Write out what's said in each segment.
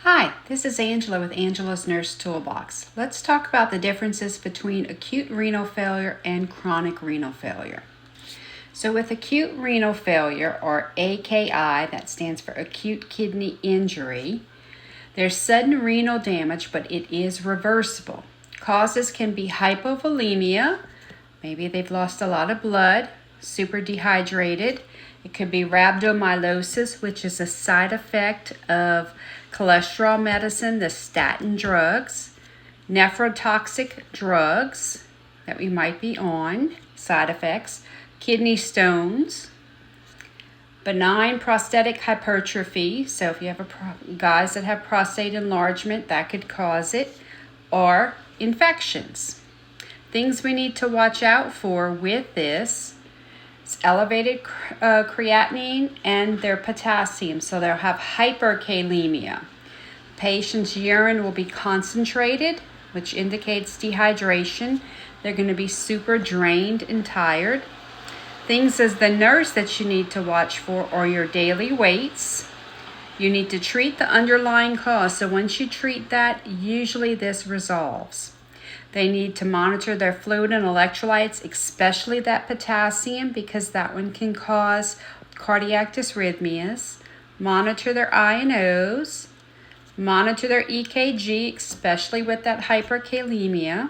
Hi, this is Angela with Angela's Nurse Toolbox. Let's talk about the differences between acute renal failure and chronic renal failure. So with acute renal failure, or AKI, that stands for acute kidney injury, there's sudden renal damage, but it is reversible. Causes can be hypovolemia, maybe they've lost a lot of blood, super dehydrated. It could be rhabdomyolysis, which is a side effect of cholesterol medicine, the statin drugs, nephrotoxic drugs that we might be on, side effects, kidney stones, benign prostatic hypertrophy. So if you have guys that have prostate enlargement, that could cause it, or infections. Things we need to watch out for with this: it's elevated creatinine and their potassium, so they'll have hyperkalemia. Patient's urine will be concentrated, which indicates dehydration. They're going to be super drained and tired. Things as the nurse that you need to watch for are your daily weights. You need to treat the underlying cause, so once you treat that, usually this resolves. They need to monitor their fluid and electrolytes, especially that potassium, because that one can cause cardiac dysrhythmias. Monitor their I&Os. Monitor their EKG, especially with that hyperkalemia,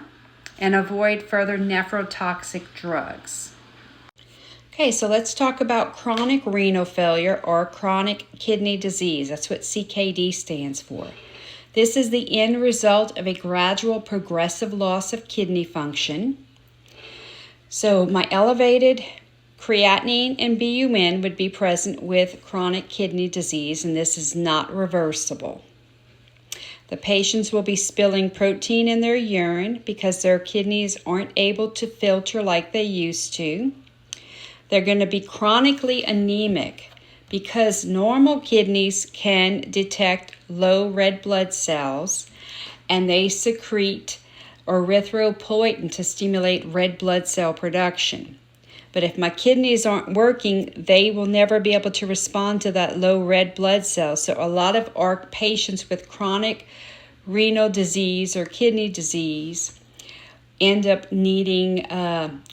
and avoid further nephrotoxic drugs. Okay, so let's talk about chronic renal failure or chronic kidney disease. That's what CKD stands for. This is the end result of a gradual progressive loss of kidney function. So my elevated creatinine and BUN would be present with chronic kidney disease, and this is not reversible. The patients will be spilling protein in their urine because their kidneys aren't able to filter like they used to. They're going to be chronically anemic because normal kidneys can detect low red blood cells and they secrete erythropoietin to stimulate red blood cell production. But if my kidneys aren't working, they will never be able to respond to that low red blood cell. So a lot of our patients with chronic renal disease or kidney disease end up needing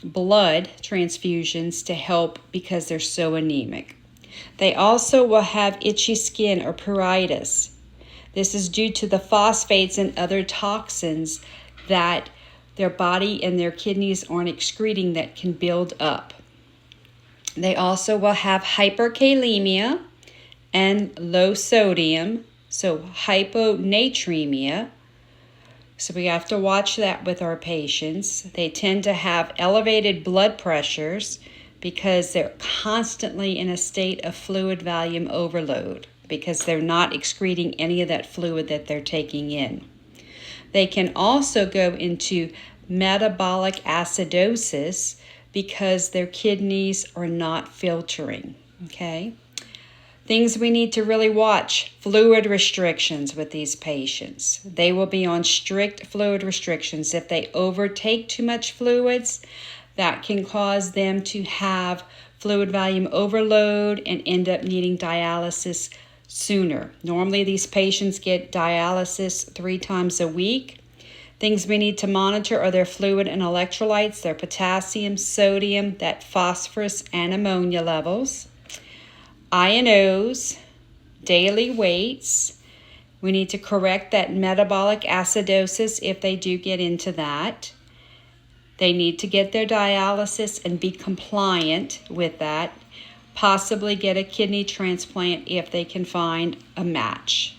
blood transfusions to help because they're so anemic. They also will have itchy skin or pruritus. This is due to the phosphates and other toxins that their body and their kidneys aren't excreting that can build up. They also will have hyperkalemia and low sodium, so hyponatremia. So we have to watch that with our patients. They tend to have elevated blood pressures because they're constantly in a state of fluid volume overload because they're not excreting any of that fluid that they're taking in. They can also go into metabolic acidosis because their kidneys are not filtering, okay? Things we need to really watch: fluid restrictions with these patients. They will be on strict fluid restrictions. If they overtake too much fluids, that can cause them to have fluid volume overload and end up needing dialysis sooner. Normally, these patients get dialysis 3 times a week. Things we need to monitor are their fluid and electrolytes, their potassium, sodium, that phosphorus, and ammonia levels. I&Os, daily weights. We need to correct that metabolic acidosis if they do get into that. They need to get their dialysis and be compliant with that. Possibly get a kidney transplant if they can find a match.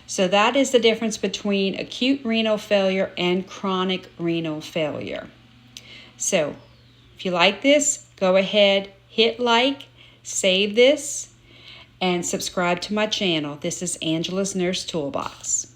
So that is the difference between acute renal failure and chronic renal failure. So if you like this, go ahead, hit like, save this, and subscribe to my channel. This is Angela's Nurse Toolbox.